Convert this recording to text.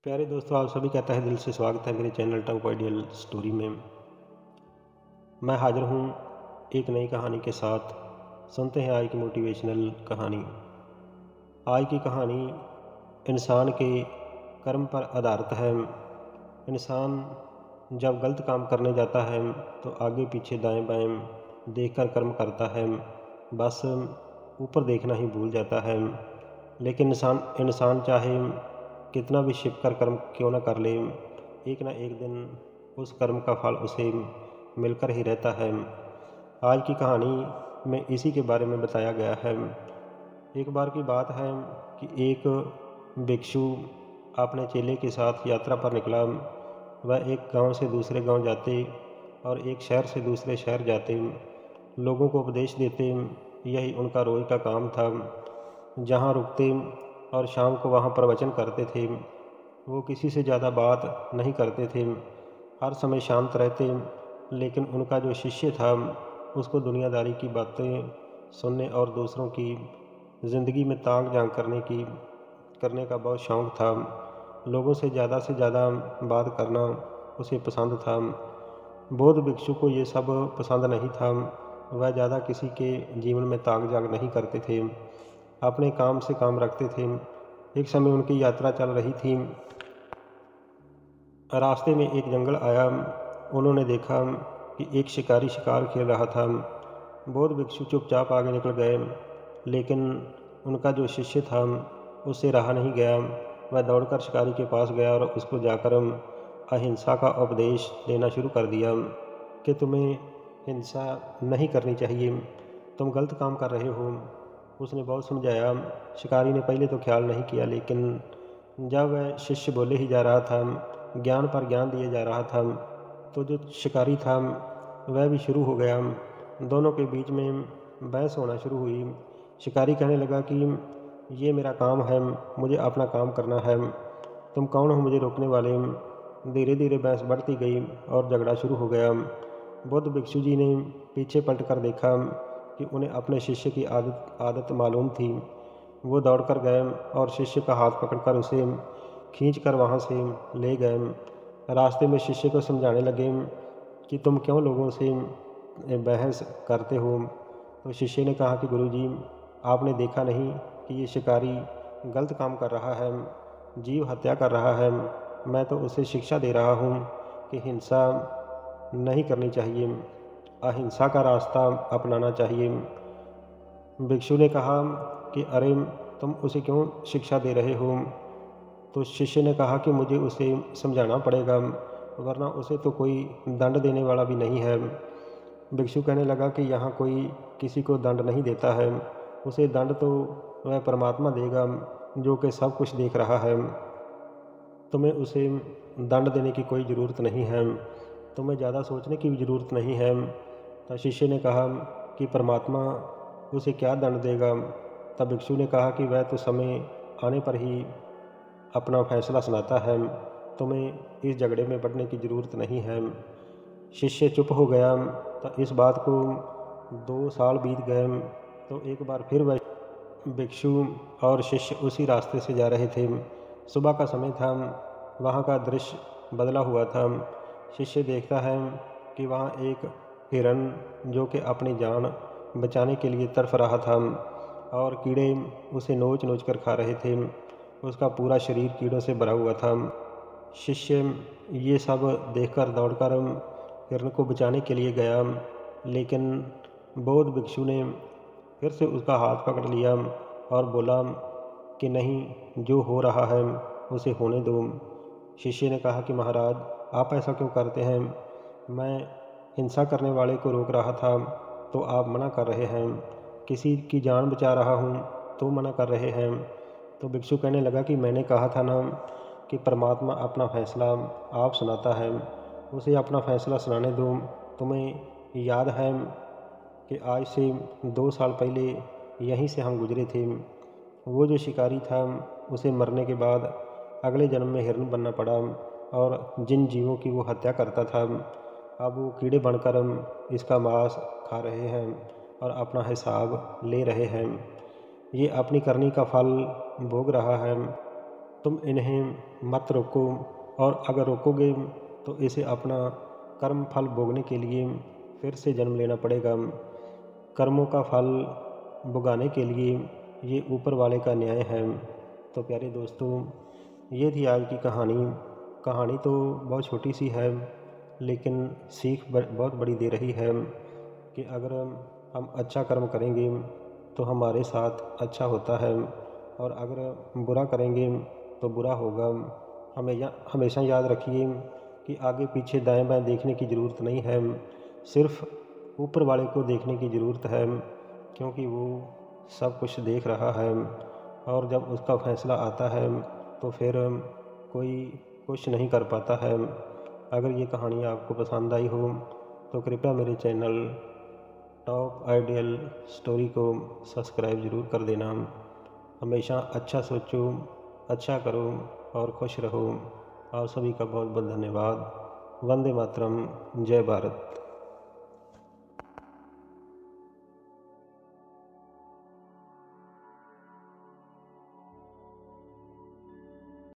प्यारे दोस्तों, आप सभी का तहे दिल से स्वागत है मेरे चैनल टॉप आइडियल स्टोरी में। मैं हाजिर हूँ एक नई कहानी के साथ। सुनते हैं आज की मोटिवेशनल कहानी। आज की कहानी इंसान के कर्म पर आधारित है। इंसान जब गलत काम करने जाता है तो आगे पीछे दाएं बाएं देखकर कर्म करता है, बस ऊपर देखना ही भूल जाता है। लेकिन इंसान चाहे कितना भी छिप कर कर्म क्यों न कर ले, एक ना एक दिन उस कर्म का फल उसे मिलकर ही रहता है। आज की कहानी में इसी के बारे में बताया गया है। एक बार की बात है कि एक भिक्षु अपने चेले के साथ यात्रा पर निकला। वह एक गांव से दूसरे गांव जाते और एक शहर से दूसरे शहर जाते, लोगों को उपदेश देते। यही उनका रोज का काम था। जहाँ रुकते और शाम को वहाँ प्रवचन करते थे। वो किसी से ज़्यादा बात नहीं करते थे, हर समय शांत रहते। लेकिन उनका जो शिष्य था उसको दुनियादारी की बातें सुनने और दूसरों की ज़िंदगी में ताक झांक करने का बहुत शौक़ था। लोगों से ज़्यादा बात करना उसे पसंद था। बौद्ध भिक्षु को ये सब पसंद नहीं था। वह ज़्यादा किसी के जीवन में ताक झांक नहीं करते थे, अपने काम से काम रखते थे। एक समय उनकी यात्रा चल रही थी। रास्ते में एक जंगल आया। उन्होंने देखा कि एक शिकारी शिकार खेल रहा था। बौद्ध भिक्षु चुपचाप आगे निकल गए, लेकिन उनका जो शिष्य था उससे रहा नहीं गया। वह दौड़कर शिकारी के पास गया और उसको जाकर अहिंसा का उपदेश देना शुरू कर दिया कि तुम्हें हिंसा नहीं करनी चाहिए, तुम गलत काम कर रहे हो। उसने बहुत समझाया। शिकारी ने पहले तो ख्याल नहीं किया, लेकिन जब वह शिष्य बोले ही जा रहा था, ज्ञान पर ज्ञान दिए जा रहा था, तो जो शिकारी था वह भी शुरू हो गया। दोनों के बीच में बहस होना शुरू हुई। शिकारी कहने लगा कि ये मेरा काम है, मुझे अपना काम करना है, तुम कौन हो मुझे रोकने वाले। धीरे धीरे बहस बढ़ती गई और झगड़ा शुरू हो गया। बुद्ध भिक्षु जी ने पीछे पलट कर देखा कि उन्हें अपने शिष्य की आदत मालूम थी। वो दौड़कर गए और शिष्य का हाथ पकड़कर उसे खींचकर वहाँ से ले गए। रास्ते में शिष्य को समझाने लगे कि तुम क्यों लोगों से बहस करते हो। तो शिष्य ने कहा कि गुरुजी, आपने देखा नहीं कि ये शिकारी गलत काम कर रहा है, जीव हत्या कर रहा है। मैं तो उसे शिक्षा दे रहा हूँ कि हिंसा नहीं करनी चाहिए, अहिंसा का रास्ता अपनाना चाहिए। भिक्षु ने कहा कि अरे, तुम उसे क्यों शिक्षा दे रहे हो। तो शिष्य ने कहा कि मुझे उसे समझाना पड़ेगा, वरना उसे तो कोई दंड देने वाला भी नहीं है। भिक्षु कहने लगा कि यहाँ कोई किसी को दंड नहीं देता है, उसे दंड तो वह परमात्मा देगा जो कि सब कुछ देख रहा है। तुम्हें उसे दंड देने की कोई ज़रूरत नहीं है, तुम्हें ज़्यादा सोचने की भी ज़रूरत नहीं है। तो शिष्य ने कहा कि परमात्मा उसे क्या दंड देगा। तब भिक्षु ने कहा कि वह तो समय आने पर ही अपना फैसला सुनाता है, तुम्हें इस झगड़े में बढ़ने की ज़रूरत नहीं है। शिष्य चुप हो गया। तो इस बात को 2 साल बीत गए। तो एक बार फिर वह भिक्षु और शिष्य उसी रास्ते से जा रहे थे। सुबह का समय था। वहाँ का दृश्य बदला हुआ था। शिष्य देखता है कि वहाँ एक हिरन, जो कि अपनी जान बचाने के लिए तड़फ रहा था, और कीड़े उसे नोच नोच कर खा रहे थे। उसका पूरा शरीर कीड़ों से भरा हुआ था। शिष्य ये सब देखकर दौड़कर हिरन को बचाने के लिए गया, लेकिन बौद्ध भिक्षु ने फिर से उसका हाथ पकड़ लिया और बोला कि नहीं, जो हो रहा है उसे होने दो। शिष्य ने कहा कि महाराज, आप ऐसा क्यों करते हैं। मैं हिंसा करने वाले को रोक रहा था तो आप मना कर रहे हैं, किसी की जान बचा रहा हूँ तो मना कर रहे हैं। तो भिक्षु कहने लगा कि मैंने कहा था ना कि परमात्मा अपना फैसला आप सुनाता है, उसे अपना फैसला सुनाने दो। तुम्हें याद है कि आज से 2 साल पहले यहीं से हम गुजरे थे। वो जो शिकारी था उसे मरने के बाद अगले जन्म में हिरन बनना पड़ा, और जिन जीवों की वो हत्या करता था अब वो कीड़े बनकर इसका मांस खा रहे हैं और अपना हिसाब ले रहे हैं। ये अपनी करनी का फल भोग रहा है। तुम इन्हें मत रोको, और अगर रोकोगे तो इसे अपना कर्म फल भोगने के लिए फिर से जन्म लेना पड़ेगा। कर्मों का फल भुगाने के लिए ये ऊपर वाले का न्याय है। तो प्यारे दोस्तों, ये थी आज की कहानी। कहानी तो बहुत छोटी सी है, लेकिन सीख बहुत बड़ी दे रही है कि अगर हम अच्छा कर्म करेंगे तो हमारे साथ अच्छा होता है, और अगर बुरा करेंगे तो बुरा होगा। हमेशा याद रखिए कि आगे पीछे दाएं बाएं देखने की ज़रूरत नहीं है, सिर्फ ऊपर वाले को देखने की ज़रूरत है, क्योंकि वो सब कुछ देख रहा है, और जब उसका फैसला आता है तो फिर कोई कुछ नहीं कर पाता है। अगर ये कहानी आपको पसंद आई हो तो कृपया मेरे चैनल टॉप आइडियल स्टोरी को सब्सक्राइब ज़रूर कर देना। हमेशा अच्छा सोचो, अच्छा करो और खुश रहो। आप सभी का बहुत बहुत धन्यवाद। वंदे मातरम। जय भारत।